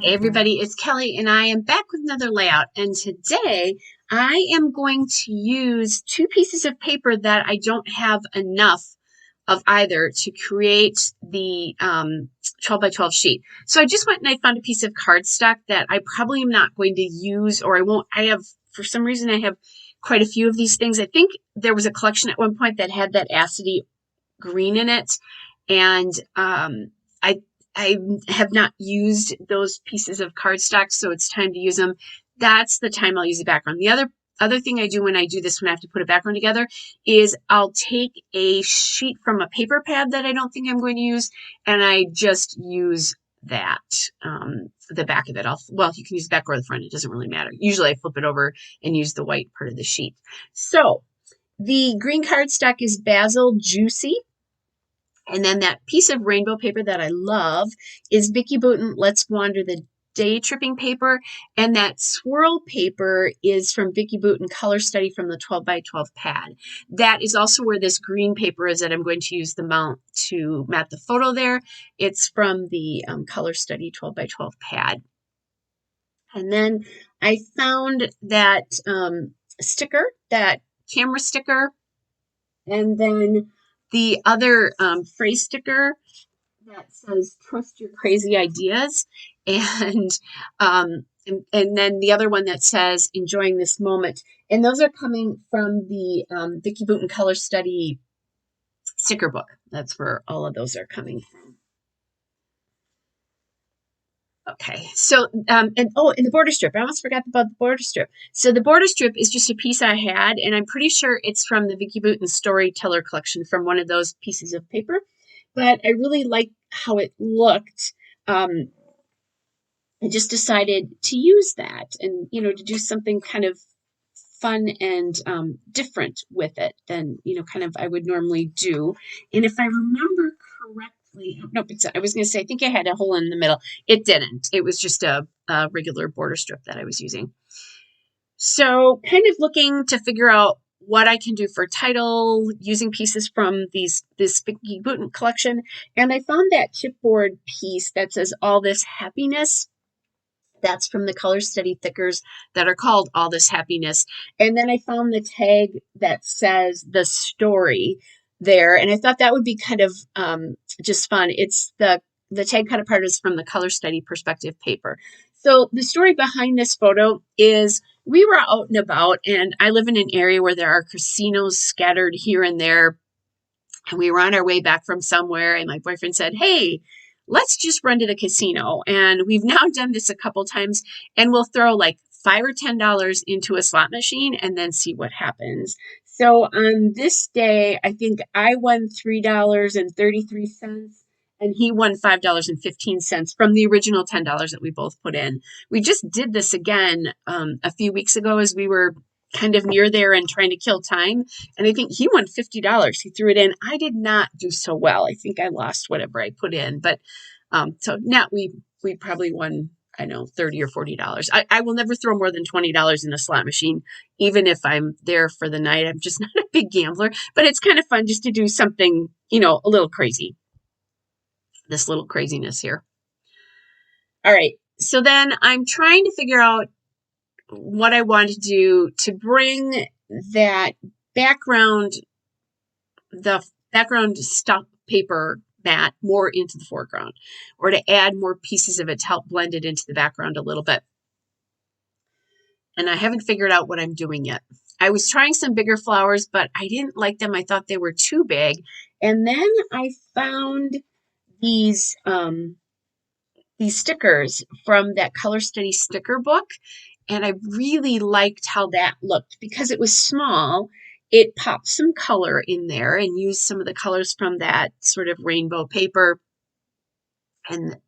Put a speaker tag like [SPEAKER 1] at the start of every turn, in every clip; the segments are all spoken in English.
[SPEAKER 1] Hey everybody, it's Kelly and I am back with another layout, and today I am going to use two pieces of paper that I don't have enough of either to create the 12 by 12 sheet. So I just went and I found a piece of cardstock that I probably am not going to use, or I won't. I have, for some reason, I have quite a few of these things. I think there was a collection at one point that had that acidy green in it, and I I have not used those pieces of cardstock, so it's time to use them. That's the time I'll use the background. The other thing I do when I do this, when I have to put a background together, is I'll take a sheet from a paper pad that I don't think I'm going to use, and I just use that, the back of it. Well, you can use the back or the front. It doesn't really matter. Usually I flip it over and use the white part of the sheet. So the green cardstock is Basil Juicy. And then that piece of rainbow paper that I love is Vicki Boutin Let's Wander the Day Tripping paper. And that swirl paper is from Vicki Boutin Color Study from the 12 by 12 pad. That is also where this green paper is that I'm going to use the mount to mat the photo there. It's from the Color Study 12 by 12 pad. And then I found that sticker, that camera sticker, and then the other phrase sticker that says "Trust your crazy ideas," and then the other one that says "Enjoying this moment." And those are coming from the Vicki Boutin Color Study sticker book. That's where all of those are coming from. Okay, so, and the border strip. I almost forgot about the border strip. So the border strip is just a piece I had, and I'm pretty sure it's from the Vicki Boutin Storyteller collection, from one of those pieces of paper. But I really liked how it looked. I just decided to use that and, to do something kind of fun and different with it than, kind of I would normally do. And if I remember correctly, nope, I was going to say, I think I had a hole in the middle. It didn't. It was just a regular border strip that I was using. So kind of looking to figure out what I can do for title using pieces from this Vicki Boutin collection. And I found that chipboard piece that says "All This Happiness." That's from the Color Study thickers that are called "All This Happiness." And then I found the tag that says "The Story" there. And I thought that would be kind of just fun. It's the tag cut apart is from the Color Study perspective paper. So the story behind this photo is we were out and about, and I live in an area where there are casinos scattered here and there. And we were on our way back from somewhere, and my boyfriend said, "Hey, let's just run to the casino." And we've now done this a couple times, and we'll throw like $5 or $10 into a slot machine and then see what happens. So on this day, I think I won $3.33 and he won $5.15 from the original $10 that we both put in. We just did this again a few weeks ago as we were kind of near there and trying to kill time. And I think he won $50. He threw it in. I did not do so well. I think I lost whatever I put in. But so now we probably won, I know, $30 or $40. I will never throw more than $20 in a slot machine, even if I'm there for the night. I'm just not a big gambler. But it's kind of fun just to do something, a little crazy. This little craziness here. All right. So then I'm trying to figure out what I want to do to bring that background, the background stuff paper mat more into the foreground, or to add more pieces of it to help blend it into the background a little bit. And I haven't figured out what I'm doing yet. I was trying some bigger flowers, but I didn't like them. I thought they were too big. And then I found these stickers from that Color Study sticker book. And I really liked how that looked because it was small. It popped some color in there and used some of the colors from that sort of rainbow paper.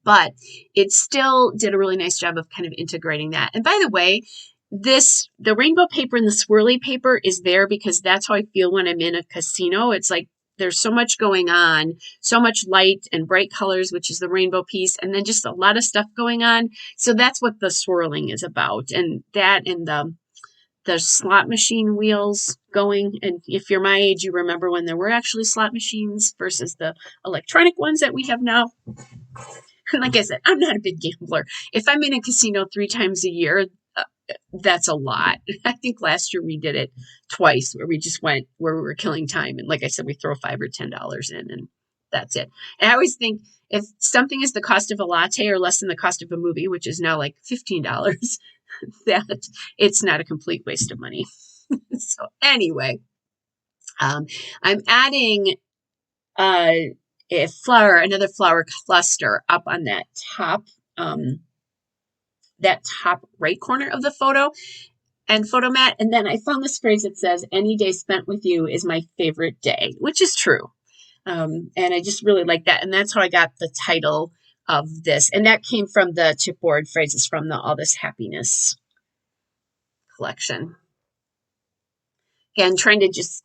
[SPEAKER 1] But it still did a really nice job of kind of integrating that. And by the way, the rainbow paper and the swirly paper is there because that's how I feel when I'm in a casino. It's like there's so much going on, so much light and bright colors, which is the rainbow piece, and then just a lot of stuff going on. So that's what the swirling is about. And that and the slot machine wheels going. And if you're my age, you remember when there were actually slot machines versus the electronic ones that we have now. Like I said, I'm not a big gambler. If I'm in a casino 3 times a year, that's a lot. I think last year we did it twice where we just went where we were killing time. And like I said, we throw $5 or $10 in and that's it. And I always think if something is the cost of a latte or less than the cost of a movie, which is now like $15, that it's not a complete waste of money. So anyway, I'm adding another flower cluster up on that top right corner of the photo and photo mat. And then I found this phrase that says, "Any day spent with you is my favorite day," which is true. And I just really like that. And that's how I got the title of this. And that came from the chipboard phrases from the All This Happiness collection. Again, trying to just,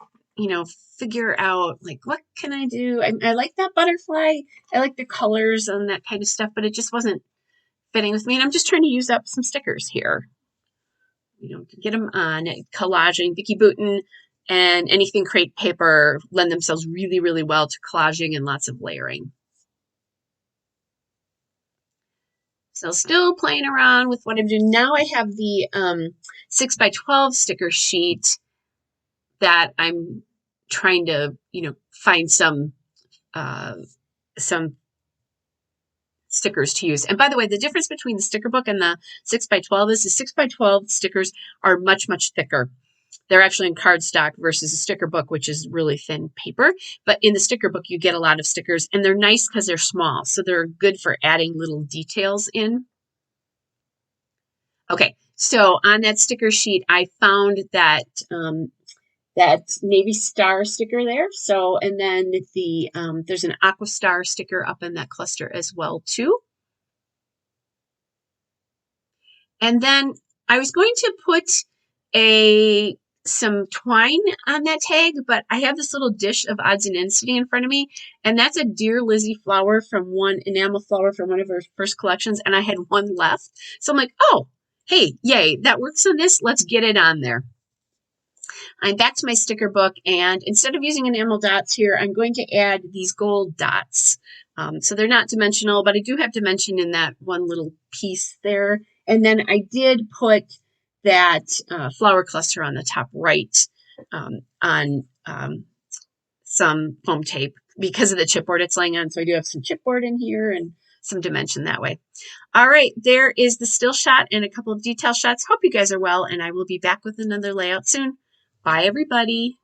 [SPEAKER 1] figure out like, what can I do? I like that butterfly. I like the colors and that kind of stuff, but it just wasn't fitting with me. And I'm just trying to use up some stickers here, to get them on. Collaging, Vicki Boutin and anything crepe paper lend themselves really, really well to collaging and lots of layering. So still playing around with what I'm doing. Now I have the 6x12 sticker sheet that I'm trying to, find some stickers to use. And by the way, the difference between the sticker book and the 6x12 is the 6x12 stickers are much, much thicker. They're actually in cardstock versus a sticker book, which is really thin paper. But in the sticker book, you get a lot of stickers, and they're nice because they're small. So they're good for adding little details in. Okay, so on that sticker sheet, I found that navy star sticker there. So, and then there's an aqua star sticker up in that cluster as well too. And then I was going to put some twine on that tag, but I have this little dish of odds and ends sitting in front of me, and that's a Dear Lizzie flower enamel flower from one of her first collections, and I had one left. So I'm like, oh, hey, yay, that works on this. Let's get it on there. I'm back to my sticker book, and instead of using enamel dots here, I'm going to add these gold dots. So they're not dimensional, but I do have dimension in that one little piece there. And then I did put that flower cluster on the top right on some foam tape because of the chipboard it's laying on. So I do have some chipboard in here and some dimension that way. All right, there is the still shot and a couple of detail shots. Hope you guys are well, and I will be back with another layout soon. Bye, everybody.